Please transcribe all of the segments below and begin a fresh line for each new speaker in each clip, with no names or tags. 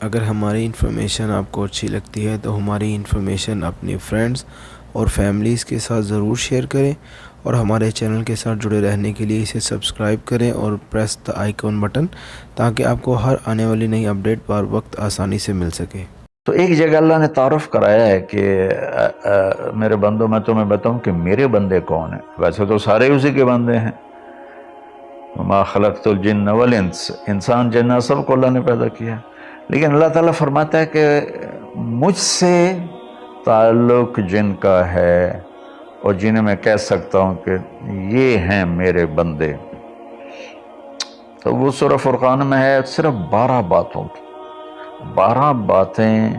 اگر ہماری انفارمیشن آپ کو اچھی لگتی ہے تو ہماری انفارمیشن اپنی فرینڈز اور فیملیز کے ساتھ ضرور شیئر کریں، اور ہمارے چینل کے ساتھ جڑے رہنے کے لیے اسے سبسکرائب کریں اور پریس دا آئیکن بٹن، تاکہ آپ کو ہر آنے والی نئی اپڈیٹ بر وقت آسانی سے مل سکے۔
تو ایک جگہ اللہ نے تعارف کرایا ہے کہ میرے بندوں، میں تمہیں بتاؤں کہ میرے بندے کون ہیں۔ ویسے تو سارے اسی کے بندے ہیں، وما خلقت الجن والانس، انسان جنات سب کو اللہ نے پیدا کیا، لیکن اللہ تعالیٰ فرماتا ہے کہ مجھ سے تعلق جن کا ہے اور جنہیں میں کہہ سکتا ہوں کہ یہ ہیں میرے بندے، تو وہ سورہ فرقان میں ہے صرف 12 باتوں کی۔ 12 باتیں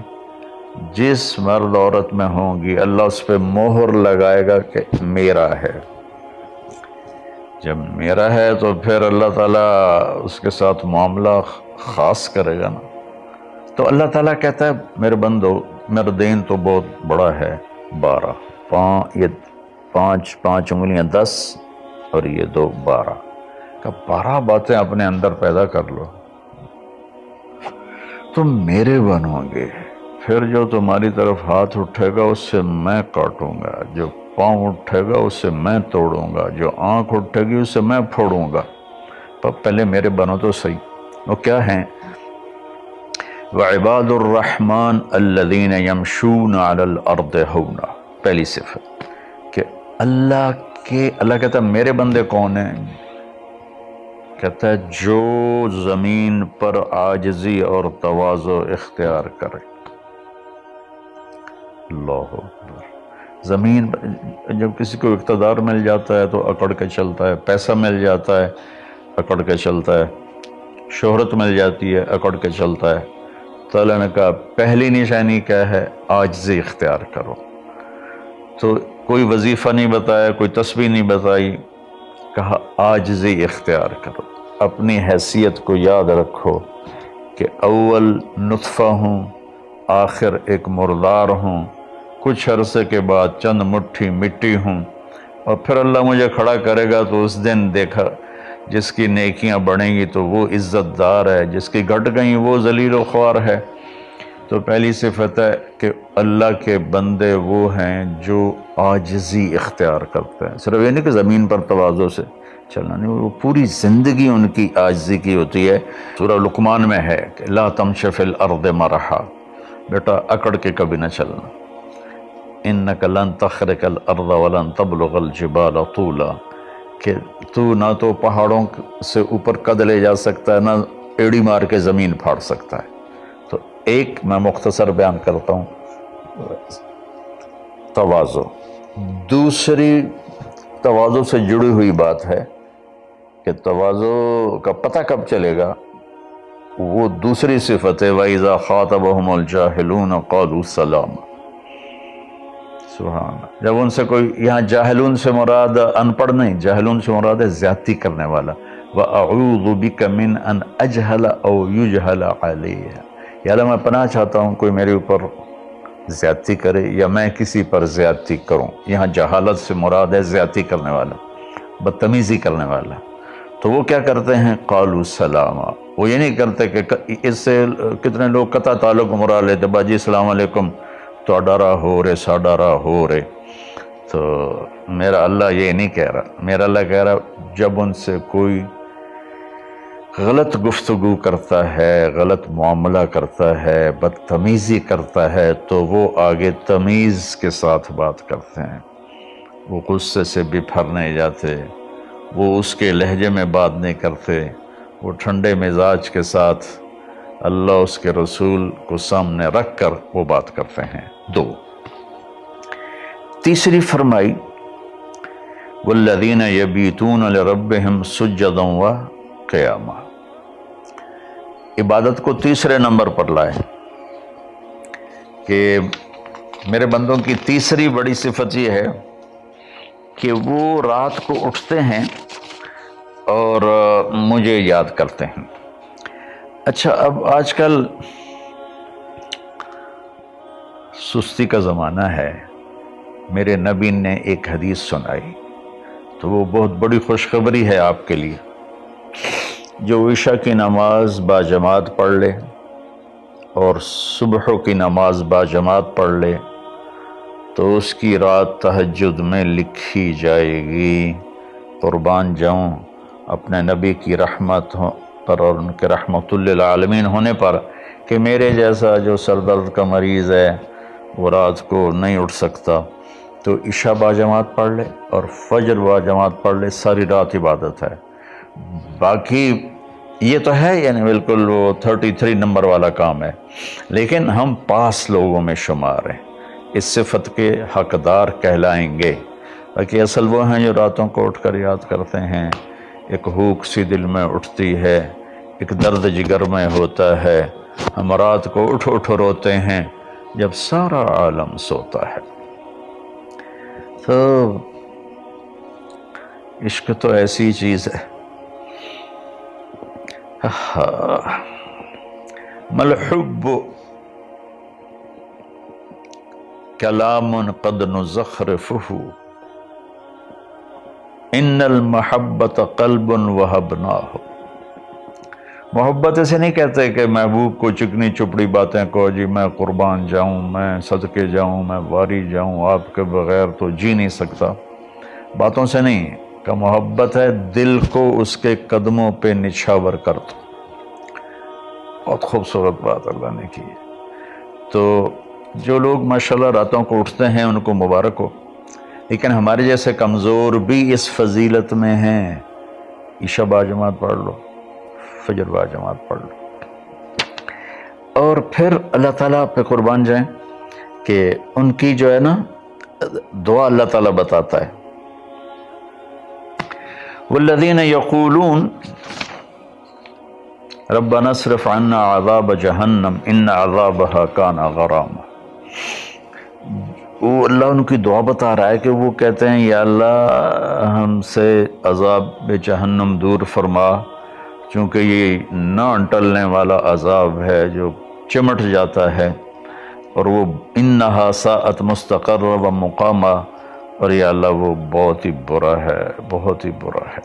جس مرد عورت میں ہوں گی اللہ اس پہ مہر لگائے گا کہ میرا ہے۔ جب میرا ہے تو پھر اللہ تعالیٰ اس کے ساتھ معاملہ خاص کرے گا نا۔ تو اللہ تعالیٰ کہتا ہے میرے بندو، میرا دین تو بہت بڑا ہے، 12، یہ 5 انگلیاں 10 اور یہ 2 12 کہ 12 باتیں اپنے اندر پیدا کر لو، تم میرے بنو گے۔ پھر جو تمہاری طرف ہاتھ اٹھے گا اس سے میں کاٹوں گا، جو پاؤں اٹھے گا اس سے میں توڑوں گا، جو آنکھ اٹھے گی اس سے میں پھوڑوں گا۔ پر پہلے میرے بنو تو صحیح۔ وہ کیا ہیں؟ وَعِبَادُ الرَّحْمَنِ الَّذِينَ يَمْشُونَ عَلَى الْأَرْضِ هَوْنًا، پہلی صفت کہ اللہ کہتا ہے میرے بندے کون ہیں؟ کہتا ہے جو زمین پر عاجزی اور تواضع اختیار کرے۔ اللہ اکبر۔ زمین جب کسی کو اقتدار مل جاتا ہے تو اکڑ کے چلتا ہے، پیسہ مل جاتا ہے اکڑ کے چلتا ہے، شہرت مل جاتی ہے اکڑ کے چلتا ہے۔ تو اللہ نے کہا پہلی نشانی کیا ہے؟ عاجزی اختیار کرو۔ تو کوئی وظیفہ نہیں بتایا، کوئی تسبیح نہیں بتائی، کہا عاجزی اختیار کرو۔ اپنی حیثیت کو یاد رکھو کہ اول نطفہ ہوں، آخر ایک مردار ہوں، کچھ عرصے کے بعد چند مٹھی مٹی ہوں، اور پھر اللہ مجھے کھڑا کرے گا تو اس دن دیکھا جس کی نیکیاں بڑھیں گی تو وہ عزت دار ہے، جس کی گھٹ گئیں وہ ذلیل و خوار ہے۔ تو پہلی صفت ہے کہ اللہ کے بندے وہ ہیں جو عاجزی اختیار کرتے ہیں۔ صرف یہ نہیں کہ زمین پر تواضع سے چلنا نہیں، وہ پوری زندگی ان کی عاجزی کی ہوتی ہے۔ سورہ لقمان میں ہے کہ لا تمش فی الارض مرحا، بیٹا اکڑ کے کبھی نہ چلنا، انک لن تخرق الارض ولن تبلغ الجبال طولا، کہ تو نہ تو پہاڑوں سے اوپر قد لے جا سکتا ہے، نہ ایڑی مار کے زمین پھاڑ سکتا ہے۔ تو ایک میں مختصر بیان کرتا ہوں، تواضع۔ دوسری تواضع سے جڑی ہوئی بات ہے کہ تواضع کا پتہ کب چلے گا؟ وہ دوسری صفت ہے وَإِذَا خَاطَبَهُمُ الْجَاهِلُونَ قَالُوا سَلَامًا۔ سبحان اللہ۔ جب ان سے کوئی، یہاں جاہلون سے مراد ان پڑھ نہیں، جاہلون سے مراد ہے زیادتی کرنے والا۔ وَأَعُوذُ بِكَ مِنْ أَنْ أَجْهَلَ أَوْ يُجْهَلَ عَلَيَّ، یا اللہ میں پناہ چاہتا ہوں کوئی میرے اوپر زیادتی کرے یا میں کسی پر زیادتی کروں۔ یہاں جہالت سے مراد ہے زیادتی کرنے والا، بدتمیزی کرنے والا۔ تو وہ کیا کرتے ہیں؟ قالوا سلاما، وہ یہ نہیں کرتے کہ اس سے کتنے لوگ قطع تعلق مراد لیتے، باجی السلام علیکم، تو ڈرا ہو رہے سا ڈرا ہو رہے۔ تو میرا اللہ یہ نہیں کہہ رہا، میرا اللہ کہہ رہا جب ان سے کوئی غلط گفتگو کرتا ہے، غلط معاملہ کرتا ہے، بدتمیزی کرتا ہے، تو وہ آگے تمیز کے ساتھ بات کرتے ہیں، وہ غصے سے بپھر نہیں جاتے، وہ اس کے لہجے میں بات نہیں کرتے، وہ ٹھنڈے مزاج کے ساتھ اللہ اس کے رسول کو سامنے رکھ کر وہ بات کرتے ہیں۔ 2، تیسری فرمائی والذین یبیتون لربہم سجدا وقیاما، عبادت کو تیسرے نمبر پر لائے کہ میرے بندوں کی تیسری بڑی صفت یہ ہے کہ وہ رات کو اٹھتے ہیں اور مجھے یاد کرتے ہیں۔ اچھا، اب آج کل سستی کا زمانہ ہے، میرے نبی نے ایک حدیث سنائی، تو وہ بہت بڑی خوشخبری ہے آپ کے لیے۔ جو عشاء کی نماز باجماعت پڑھ لے اور صبح کی نماز باجماعت پڑھ لے تو اس کی رات تہجد میں لکھی جائے گی۔ قربان جاؤں اپنے نبی کی رحمت پر اور ان کے رحمت للعالمین ہونے پر کہ میرے جیسا جو سر درد کا مریض ہے وہ رات کو نہیں اٹھ سکتا تو عشاء باجماعت پڑھ لے اور فجر باجماعت پڑھ لے، ساری رات عبادت ہے۔ باقی یہ تو ہے یعنی بالکل وہ 33 نمبر والا کام ہے، لیکن ہم پاس لوگوں میں شمار ہیں، اس صفت کے حقدار کہلائیں گے۔ باقی اصل وہ ہیں جو راتوں کو اٹھ کر یاد کرتے ہیں، ایک ہوک سی دل میں اٹھتی ہے، ایک درد جگر میں ہوتا ہے، ہم رات کو اٹھ اٹھ روتے ہیں جب سارا عالم سوتا ہے۔ تو عشق تو ایسی چیز ہے۔ ملحب کلام قد نزخرفہ ان المحبت قلب وہبناہ۔ محبت اسے نہیں کہتے کہ محبوب کو چکنی چپڑی باتیں کہو، جی میں قربان جاؤں، میں صدقے جاؤں، میں واری جاؤں، آپ کے بغیر تو جی نہیں سکتا، باتوں سے نہیں کہ محبت ہے دل کو اس کے قدموں پہ نچھاور کر دو۔ بہت خوبصورت بات اللہ نے کی ہے۔ تو جو لوگ ماشاءاللہ راتوں کو اٹھتے ہیں ان کو مبارک ہو، لیکن ہمارے جیسے کمزور بھی اس فضیلت میں ہیں۔ عشاء باجماعت پڑھ لو، فجر باجماعت پڑھ لو، اور پھر اللہ تعالیٰ پہ قربان جائیں کہ ان کی جو ہے نا دعا اللہ تعالیٰ بتاتا ہے، والذین یقولون ربنا اصرف عنا عذاب جہنم ان عذابها کان غراما۔ وہ اللہ ان کی دعا بتا رہا ہے کہ وہ کہتے ہیں یا اللہ ہم سے عذاب جہنم دور فرما، چونکہ یہ نہ ٹلنے والا عذاب ہے جو چمٹ جاتا ہے، اور وہ انہا ساءت مستقرا و مقاما، اور یا اللہ وہ بہت ہی برا ہے، بہت ہی برا ہے۔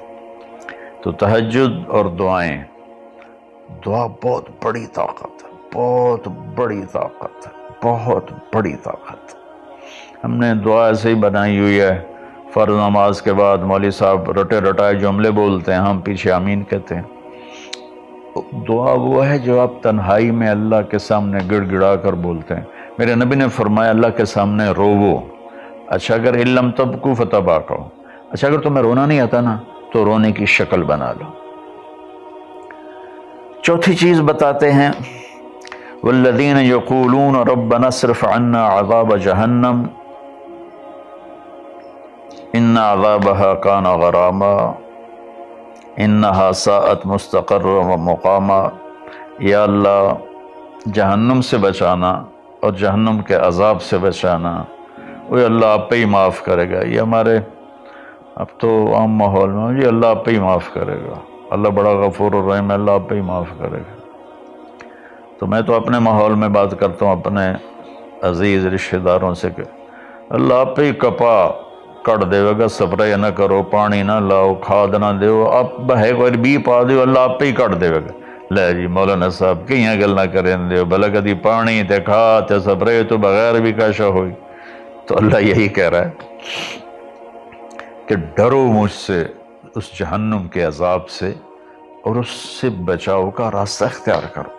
تو تہجد اور دعائیں، دعا بہت بڑی طاقت ہے، بہت بڑی طاقت ہے، بہت بڑی طاقت ہے۔ ہم نے دعا ایسے ہی بنائی ہوئی ہے، فرض نماز کے بعد مولوی صاحب رٹے رٹائے جملے بولتے ہیں، ہم پیچھے آمین کہتے ہیں۔ دعا وہ ہے جو آپ تنہائی میں اللہ کے سامنے گڑ گڑا کر بولتے ہیں۔ میرے نبی نے فرمایا اللہ کے سامنے روو، اچھا اگر علم تبکو فتباکو، اچھا اگر تمہیں رونا نہیں آتا نا تو رونے کی شکل بنا لو۔ چوتھی چیز بتاتے ہیں، والذین یقولون ربنا اصرف عنا عذاب جہنم ان عذابها کان غراما انہا ساءت مستقرا و مقاما۔ یا اللہ جہنم سے بچانا اور جہنم کے عذاب سے بچانا، وہ اللہ آپ پہ ہی معاف کرے گا۔ یہ ہمارے اب تو عام ماحول میں جی اللہ آپ پہ ہی معاف کرے گا، اللہ بڑا غفور الرحیم ہے، اللہ آپ پہ ہی معاف کرے گا۔ تو میں تو اپنے ماحول میں بات کرتا ہوں اپنے عزیز رشتہ داروں سے کہ اللہ آپ پہ ہی کپا کٹ دے گا، سپرے نہ کرو، پانی نہ لاؤ، کھاد نہ دیو، آپ بہے کوئی بی پا دیو، اللہ آپ پہ ہی کٹ دے گا۔ لے جی مولانا صاحب کہیں گل نہ کریں دیو، بھلا کدی پانی تے کھاد تے سپرے تو بغیر بھی کاشا ہوئی۔ تو اللہ یہی کہہ رہا ہے کہ ڈرو مجھ سے اس جہنم کے عذاب سے اور اس سے بچاؤ کا راستہ اختیار کرو۔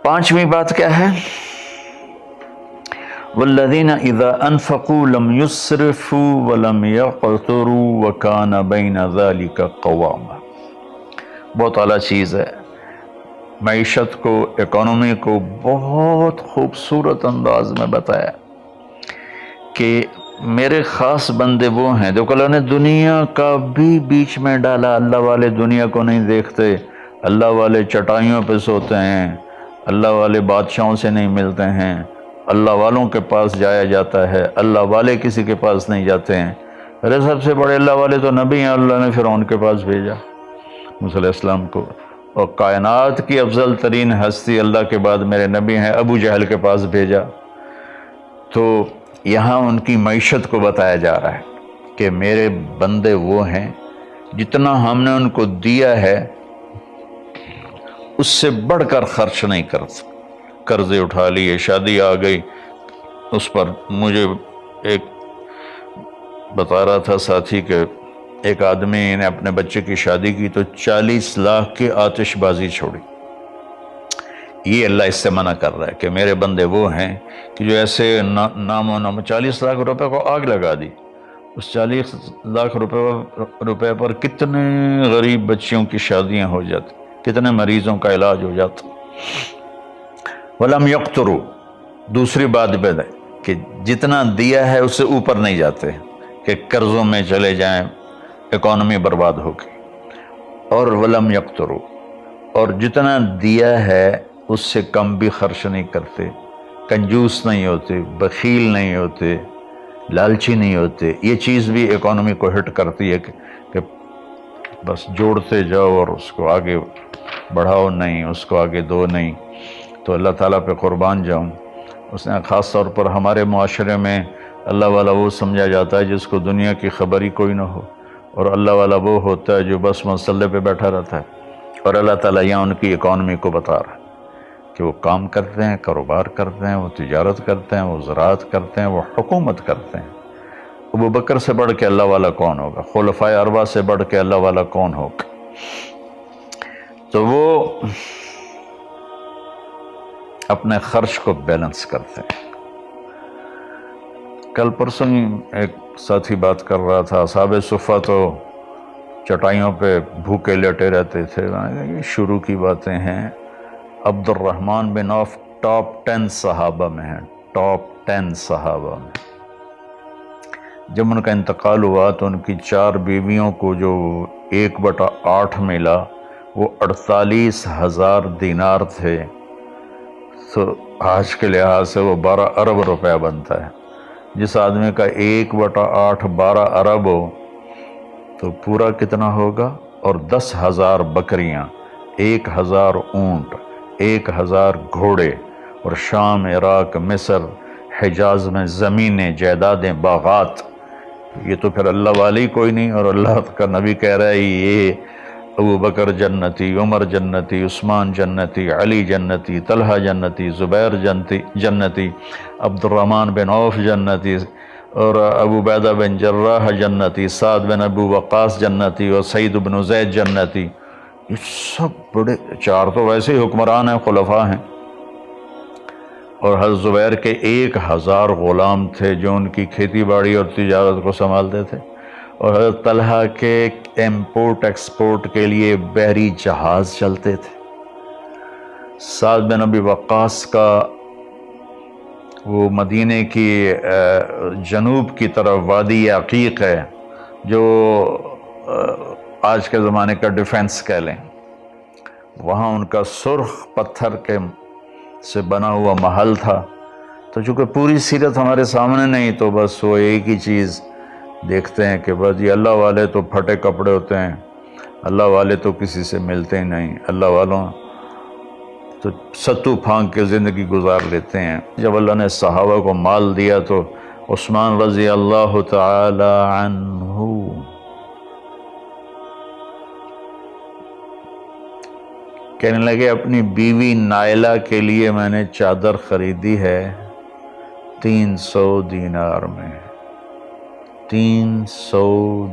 پانچویں بات کیا ہے؟ والذین اذا انفقوا لم یسرفوا ولم یقتروا وکان بین ذلک قواما۔ بہت اعلیٰ چیز ہے، معیشت کو، اکانومی کو بہت خوبصورت انداز میں بتایا کہ میرے خاص بندے وہ ہیں، دیکھو اللہ نے دنیا کا بھی بیچ میں ڈالا۔ اللہ والے دنیا کو نہیں دیکھتے، اللہ والے چٹائیوں پہ سوتے ہیں، اللہ والے بادشاہوں سے نہیں ملتے ہیں، اللہ والوں کے پاس جایا جاتا ہے، اللہ والے کسی کے پاس نہیں جاتے ہیں۔ ارے سب سے بڑے اللہ والے تو نبی ہیں، اللہ نے فرعون کے پاس بھیجا موسیٰ علیہ السلام کو، اور کائنات کی افضل ترین ہستی اللہ کے بعد میرے نبی ہیں ابو جہل کے پاس بھیجا۔ تو یہاں ان کی معیشت کو بتایا جا رہا ہے کہ میرے بندے وہ ہیں جتنا ہم نے ان کو دیا ہے اس سے بڑھ کر خرچ نہیں کرتے. قرضے اٹھا لیے، شادی آ گئی، اس پر مجھے ایک بتا رہا تھا ساتھی کہ ایک آدمی نے اپنے بچے کی شادی کی تو 40 لاکھ کی آتش بازی چھوڑی. یہ اللہ اس سے منع کر رہا ہے کہ میرے بندے وہ ہیں کہ جو ایسے نام و نام 40 لاکھ روپے کو آگ لگا دی. اس 40 لاکھ روپے پر کتنے غریب بچیوں کی شادیاں ہو جاتی، کتنے مریضوں کا علاج ہو جاتا. وَلَمْ يَقْتُرُوا، دوسری بات ہے کہ جتنا دیا ہے اس سے اوپر نہیں جاتے کہ قرضوں میں چلے جائیں، اکانومی برباد ہوگی. اور وَلَمْ يَقْتُرُوا، اور جتنا دیا ہے اس سے کم بھی خرچ نہیں کرتے، کنجوس نہیں ہوتے، بخیل نہیں ہوتے، لالچی نہیں ہوتے. یہ چیز بھی اکانومی کو ہٹ کرتی ہے کہ بس جوڑتے جاؤ اور اس کو آگے بڑھاؤ نہیں، اس کو آگے دو نہیں. تو اللہ تعالیٰ پہ قربان جاؤں، اس نے خاص طور پر ہمارے معاشرے میں اللہ والا وہ سمجھا جاتا ہے جس کو دنیا کی خبر ہی کوئی نہ ہو، اور اللہ والا وہ ہوتا ہے جو بس مسلح پہ بیٹھا رہتا ہے. اور اللہ تعالیٰ یہاں ان کی اکانومی کو بتا رہا ہے کہ وہ کام کرتے ہیں، کاروبار کرتے ہیں، وہ تجارت کرتے ہیں، وہ زراعت کرتے ہیں، وہ حکومت کرتے ہیں. ابو بکر سے بڑھ کے اللہ والا کون ہوگا؟ خلفائے اربعہ سے بڑھ کے اللہ والا کون ہوگا؟ تو وہ اپنے خرچ کو بیلنس کرتے ہیں. کل پرسوں ایک ساتھی بات کر رہا تھا، اصحاب صفہ تو چٹائیوں پہ بھوکے لیٹے رہتے تھے. یہ شروع کی باتیں ہیں. عبد الرحمن بن عوف ٹاپ 10 صحابہ میں ہیں، ٹاپ 10 صحابہ میں. جب ان کا انتقال ہوا تو ان کی 4 بیویوں کو جو 1/8 ملا وہ 48,000 دینار تھے. تو آج کے لحاظ سے وہ 12 ارب روپیہ بنتا ہے. جس آدمی کا 1/8 12 ارب ہو تو پورا کتنا ہوگا؟ اور 10,000 بکریاں، 1,000 اونٹ، 1,000 گھوڑے، اور شام، عراق، مصر، حجاز میں زمینیں، جائیدادیں، باغات. یہ تو پھر اللہ والی کوئی نہیں. اور اللہ کا نبی کہہ رہا ہے یہ ابو بکر جنتی، عمر جنتی، عثمان جنتی، علی جنتی، طلحہ جنتی، زبیر جنتی، عبد الرحمن بن عوف جنتی، اور ابو عبیدہ بن جراح جنتی، سعد بن ابو وقاص جنتی، اور سعید بن زید جنتی. یہ سب بڑے، 4 تو ویسے ہی حکمران ہیں، خلفاء ہیں. اور حضرت زبیر کے 1,000 غلام تھے جو ان کی کھیتی باڑی اور تجارت کو سنبھالتے تھے. اور حضرت طلحہ کے امپورٹ ایکسپورٹ کے لیے بحری جہاز چلتے تھے. سعد بن ابی وقاص کا وہ مدینے کی جنوب کی طرف وادی عقیق ہے جو آج کے زمانے کا ڈیفنس کہہ لیں، وہاں ان کا سرخ پتھر کے سے بنا ہوا محل تھا. تو چونکہ پوری سیرت ہمارے سامنے نہیں تو بس وہ ایک ہی چیز دیکھتے ہیں کہ بس یہ اللہ والے تو پھٹے کپڑے ہوتے ہیں، اللہ والے تو کسی سے ملتے ہی نہیں، اللہ والوں تو ستو پھانک کے زندگی گزار لیتے ہیں. جب اللہ نے صحابہ کو مال دیا تو عثمان رضی اللہ تعالی عنہ کہنے لگے اپنی بیوی نائلہ کے لیے میں نے چادر خریدی ہے 300 دینار میں، 300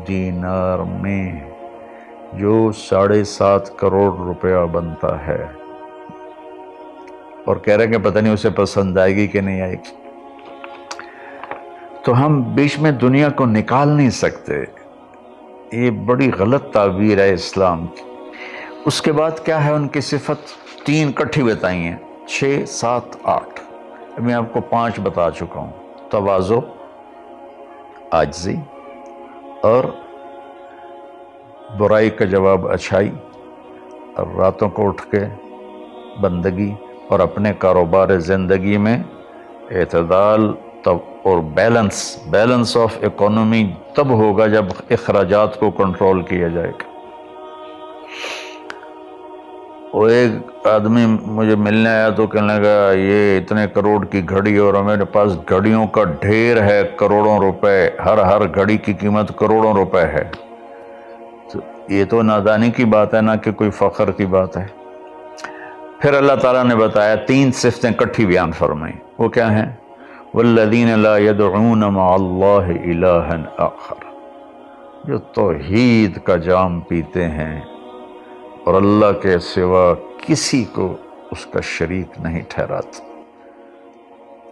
دینار میں، جو 7.5 کروڑ روپیہ بنتا ہے. اور کہہ رہے ہیں کہ پتہ نہیں اسے پسند آئے گی کہ نہیں آئے گی. تو ہم بیچ میں دنیا کو نکال نہیں سکتے. یہ بڑی غلط تعبیر ہے اسلام کی. اس کے بعد کیا ہے ان کی صفت؟ 3 کٹھی بتائی ہیں، 6، 7، 8. میں آپ کو 5 بتا چکا ہوں. تواضع، عاجزی، اور برائی کا جواب اچھائی، اور راتوں کو اٹھ کے بندگی، اور اپنے کاروبار زندگی میں اعتدال اور بیلنس آف اکانومی تب ہوگا جب اخراجات کو کنٹرول کیا جائے گا. وہ ایک آدمی مجھے ملنے آیا تو کہنے لگا یہ اتنے کروڑ کی گھڑی اور میرے پاس گھڑیوں کا ڈھیر ہے، کروڑوں روپے، ہر گھڑی کی قیمت کروڑوں روپے ہے. تو یہ تو نادانی کی بات ہے، نہ کہ کوئی فخر کی بات ہے. پھر اللہ تعالیٰ نے بتایا 3 صفتیں کٹھی بیان فرمائیں، وہ کیا ہیں؟ والذین لا يدعون مع اللہ الہا آخر، جو توحید کا جام پیتے ہیں اور اللہ کے سوا کسی کو اس کا شریک نہیں ٹھہراتے۔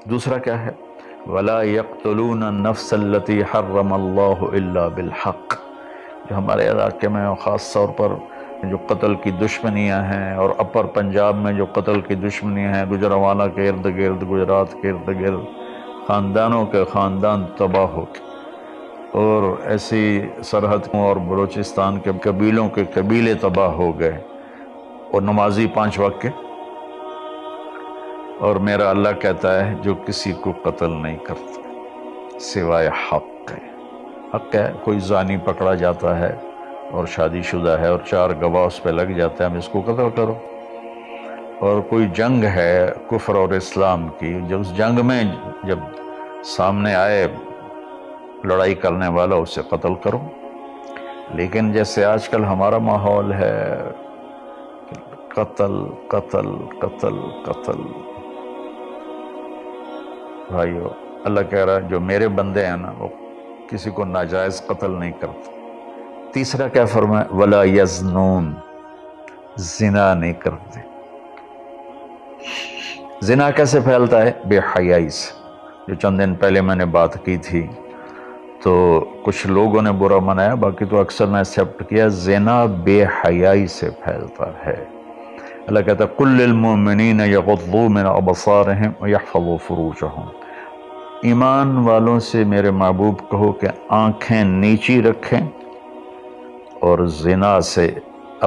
دوسرا کیا ہے؟ ولا يقتلون النفس التي حرم اللہ الا بالحق، جو ہمارے علاقے میں خاص طور پر جو قتل کی دشمنیاں ہیں، اور اپر پنجاب میں جو قتل کی دشمنیاں ہیں، گجرانوالہ کے ارد گرد، گجرات کے ارد گرد خاندانوں کے خاندان تباہ ہو گئے، اور ایسی سرحد اور بلوچستان کے قبیلوں کے قبیلے تباہ ہو گئے، اور نمازی 5 وقت کے، اور میرا اللہ کہتا ہے جو کسی کو قتل نہیں کرتا سوائے حق ہے۔ حق ہے، کوئی زانی پکڑا جاتا ہے اور شادی شدہ ہے اور 4 گواہ اس پہ لگ جاتے ہیں، ہم اس کو قتل کرو۔ اور کوئی جنگ ہے کفر اور اسلام کی، جب اس جنگ میں جب سامنے آئے لڑائی کرنے والا اسے قتل کرو۔ لیکن جیسے آج کل ہمارا ماحول ہے، قتل قتل قتل قتل، بھائیو اللہ کہہ رہا ہے جو میرے بندے ہیں نا وہ کسی کو ناجائز قتل نہیں کرتے۔ تیسرا کیا فرمایا؟ ولا یزنون، زنا نہیں کرتے۔ زنا کیسے پھیلتا ہے؟ بے حیائی سے، جو چند دن پہلے میں نے بات کی تھی، تو کچھ لوگوں نے برا منایا، باقی تو اکثر نے ایکسیپٹ کیا۔ زنا بے حیائی سے پھیلتا ہے۔ اللہ کہتا ہے قل للمؤمنین یغضوا من ابصارہم ویحفظوا فروجہم، ایمان والوں سے میرے محبوب کہو کہ آنکھیں نیچی رکھیں اور زنا سے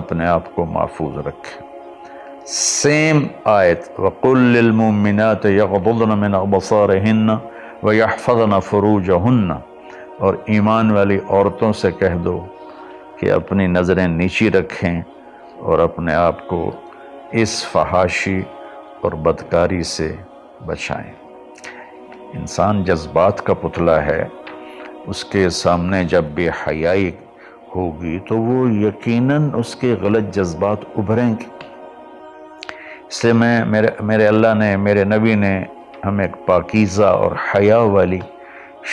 اپنے آپ کو محفوظ رکھیں۔ سیم آیت وقل للمؤمنات یغضضن من ابصارہن ویحفظن فروجہن، اور ایمان والی عورتوں سے کہہ دو کہ اپنی نظریں نیچی رکھیں اور اپنے آپ کو اس فحاشی اور بدکاری سے بچائیں۔ انسان جذبات کا پتلا ہے، اس کے سامنے جب بے حیائی ہوگی تو وہ یقیناً اس کے غلط جذبات ابھریں گے۔ اس لیے میرے اللہ نے، میرے نبی نے ہمیں ایک پاکیزہ اور حیا والی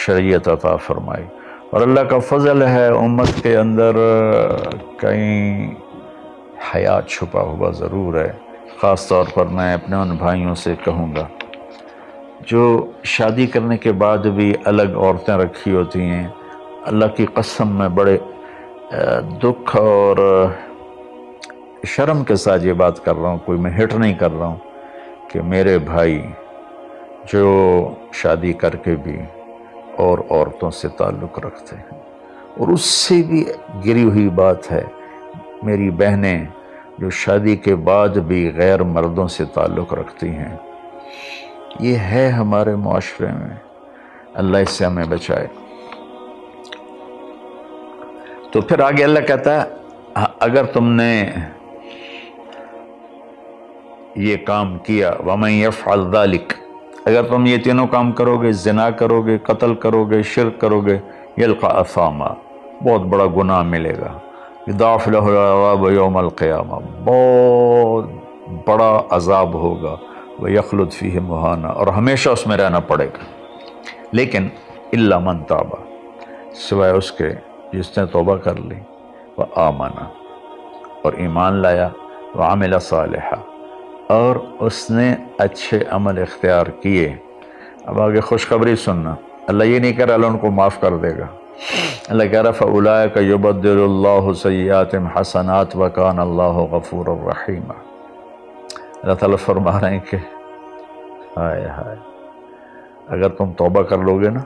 شریعت عطا فرمائی، اور اللہ کا فضل ہے امت کے اندر کہیں حیا چھپا ہوا ضرور ہے۔ خاص طور پر میں اپنے ان بھائیوں سے کہوں گا جو شادی کرنے کے بعد بھی الگ عورتیں رکھی ہوتی ہیں، اللہ کی قسم میں بڑے دکھ اور شرم کے ساتھ یہ بات کر رہا ہوں، کوئی میں ہٹ نہیں کر رہا ہوں، کہ میرے بھائی جو شادی کر کے بھی اور عورتوں سے تعلق رکھتے ہیں، اور اس سے بھی گری ہوئی بات ہے میری بہنیں جو شادی کے بعد بھی غیر مردوں سے تعلق رکھتی ہیں، یہ ہے ہمارے معاشرے میں۔ اللہ اس سے ہمیں بچائے۔ تو پھر آگے اللہ کہتا ہے اگر تم نے یہ کام کیا وَمَن يَفْعَلْ ذَلِكَ، اگر تم یہ تینوں کام کرو گے، زنا کرو گے، قتل کرو گے، شرک کرو گے، يَلْقَ أَثَامًا، بہت بڑا گناہ ملے گا، يُضَاعَفْ لَهُ الْعَذَابُ يَوْمَ الْقِيَامَةِ، بہت بڑا عذاب ہوگا، وَيَخْلُدْ فِيهِ مُهَانًا، اور ہمیشہ اس میں رہنا پڑے گا۔ لیکن إِلَّا مَن تَابَ، سوائے اس کے جس نے توبہ کر لی، وَآمَنَ، اور ایمان لایا، وَعَمِلَ صَالِحًا، اور اس نے اچھے عمل اختیار کیے۔ اب آگے خوشخبری سننا، اللہ یہ نہیں کہہ رہا اللہ ان کو معاف کر دے گا، اللہ کہہ رہا فَأُولَٰئِكَ يُبَدِّلُ اللَّهُ سَيِّئَاتِهِمْ حَسَنَاتٍ وَكَانَ اللَّهُ غَفُورًا رَحِيمًا۔ اللہ تعالیٰ فرما رہے ہیں کہ ہائے ہائے، اگر تم توبہ کر لو گے نا،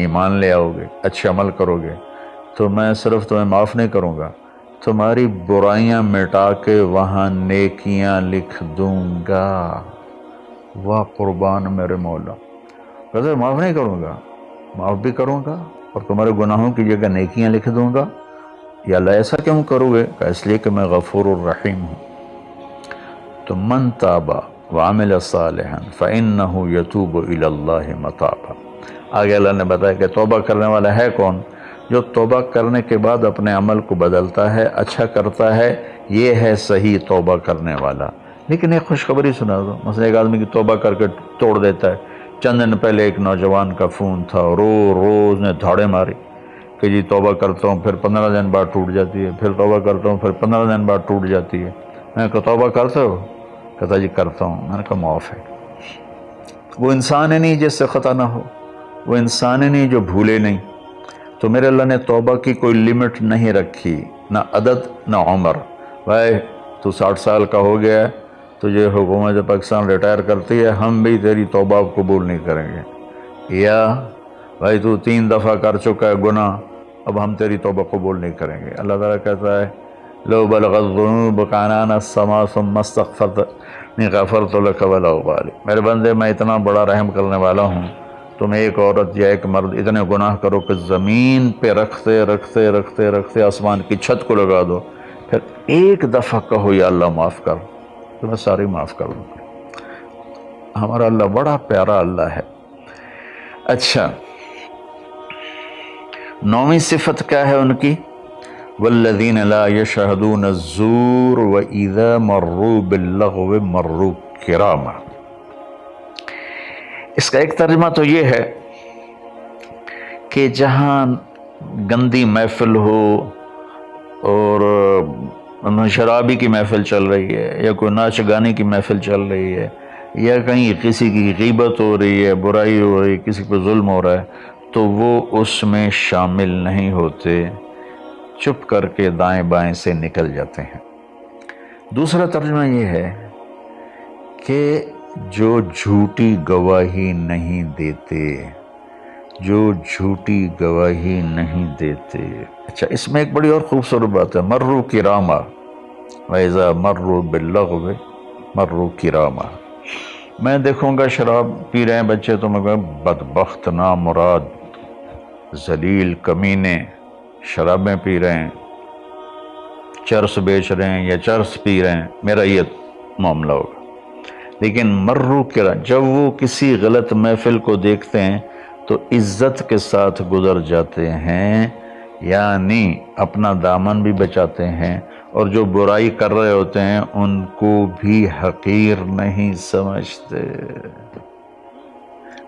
ایمان لے آؤ گے، اچھے عمل کرو گے، تو میں صرف تمہیں معاف نہیں کروں گا، تمہاری برائیاں مٹا کے وہاں نیکیاں لکھ دوں گا۔ واہ قربان میرے مولا، کہتے معاف نہیں کروں گا، معاف بھی کروں گا اور تمہارے گناہوں کی جگہ نیکیاں لکھ دوں گا۔ یا اللہ ایسا کیوں کرو گے؟ کہ اس لیے کہ میں غفور الرحیم ہوں۔ تو من تاب وعمل صالحا فإنہ یتوب الی اللہ متابا۔ آگے اللہ نے بتایا کہ توبہ کرنے والا ہے کون؟ جو توبہ کرنے کے بعد اپنے عمل کو بدلتا ہے، اچھا کرتا ہے، یہ ہے صحیح توبہ کرنے والا۔ لیکن ایک خوشخبری سنا دو، مثلا ایک آدمی کی توبہ کر کے توڑ دیتا ہے. چند دن پہلے ایک نوجوان کا فون تھا، روز نے دھاڑے ماری کہ جی توبہ کرتا ہوں، پھر 15 دن بعد ٹوٹ جاتی ہے، پھر توبہ کرتا ہوں، پھر 15 دن بعد ٹوٹ جاتی ہے. میں نے کہا توبہ کرتے ہو؟ کہتا جی کرتا ہوں. میں نے کہا معاف ہے. وہ انسان ہی نہیں جس سے خطا نہ ہو، وہ انسان ہی نہیں جو بھولے نہیں. تو میرے اللہ نے توبہ کی کوئی لمٹ نہیں رکھی، نہ عدد نہ عمر. بھائی تو 60 سال کا ہو گیا ہے، تجھے حکومت پاکستان ریٹائر کرتی ہے، ہم بھی تیری توبہ قبول نہیں کریں گے. یا بھائی تو 3 دفعہ کر چکا ہے گناہ، اب ہم تیری توبہ قبول نہیں کریں گے. اللہ تعالیٰ کہتا ہے لو بلغت الذنوب عنان السماء ثم استغفرتنی غفرت لک ولا ابالی. میرے بندے میں اتنا بڑا رحم کرنے والا ہوں، تم ایک عورت یا ایک مرد اتنے گناہ کرو کہ زمین پہ رکھتے رکھتے رکھتے رکھتے آسمان کی چھت کو لگا دو، پھر ایک دفعہ کہو یا اللہ معاف کر، تو میں ساری معاف کر دوں. ہمارا اللہ بڑا پیارا اللہ ہے. اچھا، 9ویں صفت کیا ہے ان کی؟ والذین لا یشہدون الزور واذا مروا باللغو مروا کراما. اس کا ایک ترجمہ تو یہ ہے کہ جہاں گندی محفل ہو اور شرابی کی محفل چل رہی ہے، یا کوئی ناچ گانے کی محفل چل رہی ہے، یا کہیں کسی کی غیبت ہو رہی ہے، برائی ہو رہی ہے، کسی پہ ظلم ہو رہا ہے، تو وہ اس میں شامل نہیں ہوتے، چپ کر کے دائیں بائیں سے نکل جاتے ہیں. دوسرا ترجمہ یہ ہے کہ جو جھوٹی گواہی نہیں دیتے، جو جھوٹی گواہی نہیں دیتے. اچھا، اس میں ایک بڑی اور خوبصورت بات ہے، مروا کراما وَإِذَا مروا باللغو مروا کراما. میں دیکھوں گا شراب پی رہے ہیں بچے تو میں کہوں بدبخت، نامراد، ذلیل، کمینے، شرابیں پی رہے ہیں، چرس بیچ رہے ہیں یا چرس پی رہے ہیں، میرا یہ معاملہ ہوگا. لیکن مرو کرا، جب وہ کسی غلط محفل کو دیکھتے ہیں تو عزت کے ساتھ گزر جاتے ہیں، یعنی اپنا دامن بھی بچاتے ہیں، اور جو برائی کر رہے ہوتے ہیں ان کو بھی حقیر نہیں سمجھتے.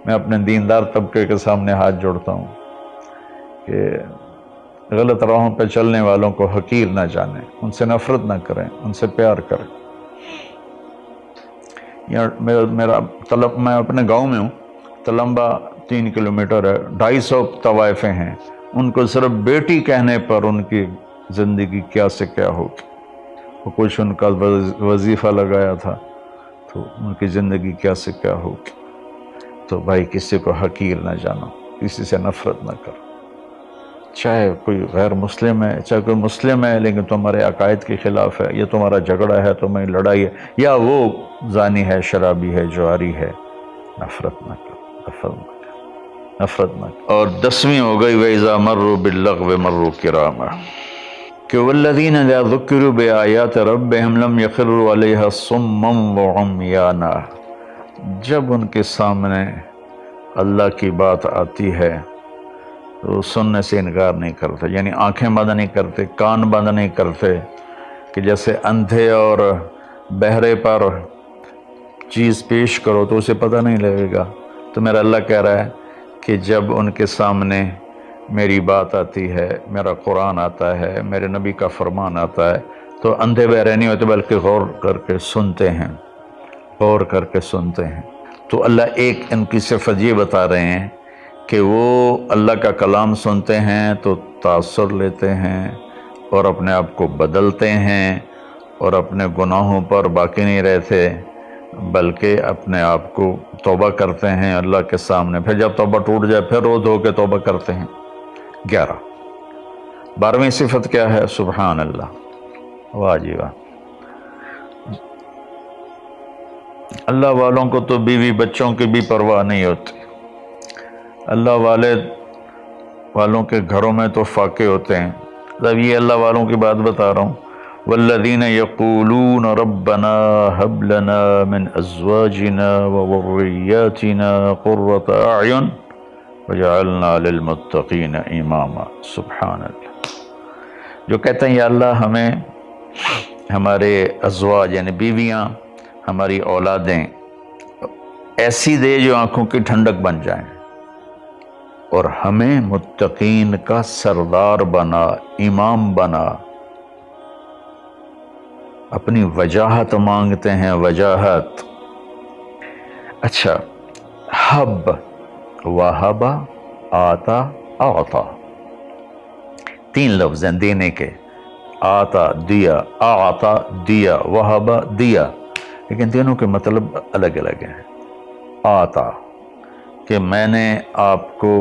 میں اپنے دیندار طبقے کے سامنے ہاتھ جوڑتا ہوں کہ غلط راہوں پہ چلنے والوں کو حقیر نہ جانیں، ان سے نفرت نہ کریں، ان سے پیار کریں. میرا میں اپنے گاؤں میں ہوں، تلمبا 3 کلومیٹر ہے، 250 طوائفیں ہیں. ان کو صرف بیٹی کہنے پر ان کی زندگی کیا سے کیا ہوگی. وہ کچھ ان کا وظیفہ لگایا تھا تو ان کی زندگی کیا سے کیا ہوگی. تو بھائی کسی کو حقیر نہ جانو، کسی سے نفرت نہ کرو، چاہے کوئی غیر مسلم ہے چاہے کوئی مسلم ہے، لیکن تمہارے عقائد کے خلاف ہے، یہ تمہارا جھگڑا ہے، تمہاری لڑائی ہے، یا وہ زانی ہے، شرابی ہے، جواری ہے، نفرت نہ کرو، نفرت نہ کرو. اور 10ویں ہو گئی وَإِذَا مَرُّوا بِاللَّغْوِ مَرُّوا كِرَامًا، کہ وَالَّذِينَ إِذَا ذُكِّرُوا بِآيَاتِ رَبِّهِمْ لَمْ يَخِرُّوا عَلَيْهَا صُمًّا وَعُمْيَانًا. جب ان کے سامنے اللہ کی بات آتی ہے تو سننے سے انکار نہیں کرتے، یعنی آنکھیں بند نہیں کرتے، کان بند نہیں کرتے، کہ جیسے اندھے اور بہرے پر چیز پیش کرو تو اسے پتہ نہیں لگے گا. تو میرا اللہ کہہ رہا ہے کہ جب ان کے سامنے میری بات آتی ہے، میرا قرآن آتا ہے، میرے نبی کا فرمان آتا ہے، تو اندھے بہرے نہیں ہوتے بلکہ غور کر کے سنتے ہیں، غور کر کے سنتے ہیں. تو اللہ ایک ان کی صفت یہ بتا رہے ہیں کہ وہ اللہ کا کلام سنتے ہیں تو تاثر لیتے ہیں اور اپنے آپ کو بدلتے ہیں، اور اپنے گناہوں پر باقی نہیں رہتے بلکہ اپنے آپ کو توبہ کرتے ہیں اللہ کے سامنے. پھر جب توبہ ٹوٹ جائے پھر رو دھو کے توبہ کرتے ہیں. 11. 12ویں صفت کیا ہے؟ سبحان اللہ، واہ جی واہ. اللہ والوں کو تو بیوی بچوں کی بھی پرواہ نہیں ہوتی. اللہ والوں کے گھروں میں تو فاقے ہوتے ہیں. جب یہ اللہ والوں کی بات بتا رہا ہوں، والذین یقولون ربنا هب لنا من ازواجنا وذریاتنا قرۃ اعین وجعلنا للمتقین اماما. سبحان اللہ. جو کہتے ہیں یا اللہ ہمیں ہمارے ازواج یعنی بیویاں ہماری اولادیں ایسی دے جو آنکھوں کی ٹھنڈک بن جائیں، اور ہمیں متقین کا سردار بنا، امام بنا۔ اپنی وجاہت مانگتے ہیں، وجاہت۔ اچھا، حب، وہبا، آتا، اعطا، 3 لفظ ہیں دینے کے۔ آتا دیا، اعطا دیا، وہبا دیا، لیکن تینوں کے مطلب الگ الگ ہیں۔ آتا کہ میں نے آپ کو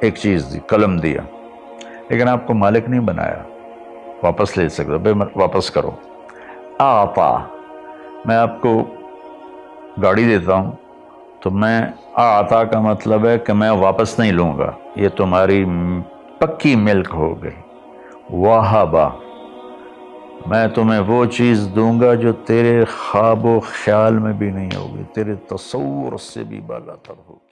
ایک چیز دی، قلم دیا، لیکن آپ کو مالک نہیں بنایا، واپس لے سکتے، واپس کرو۔ آتا، میں آپ کو گاڑی دیتا ہوں تو میں آتا کا مطلب ہے کہ میں واپس نہیں لوں گا، یہ تمہاری پکی ملک ہو گئی۔ وہبا، میں تمہیں وہ چیز دوں گا جو تیرے خواب و خیال میں بھی نہیں ہوگی، تیرے تصور سے بھی بالا تر ہوگی۔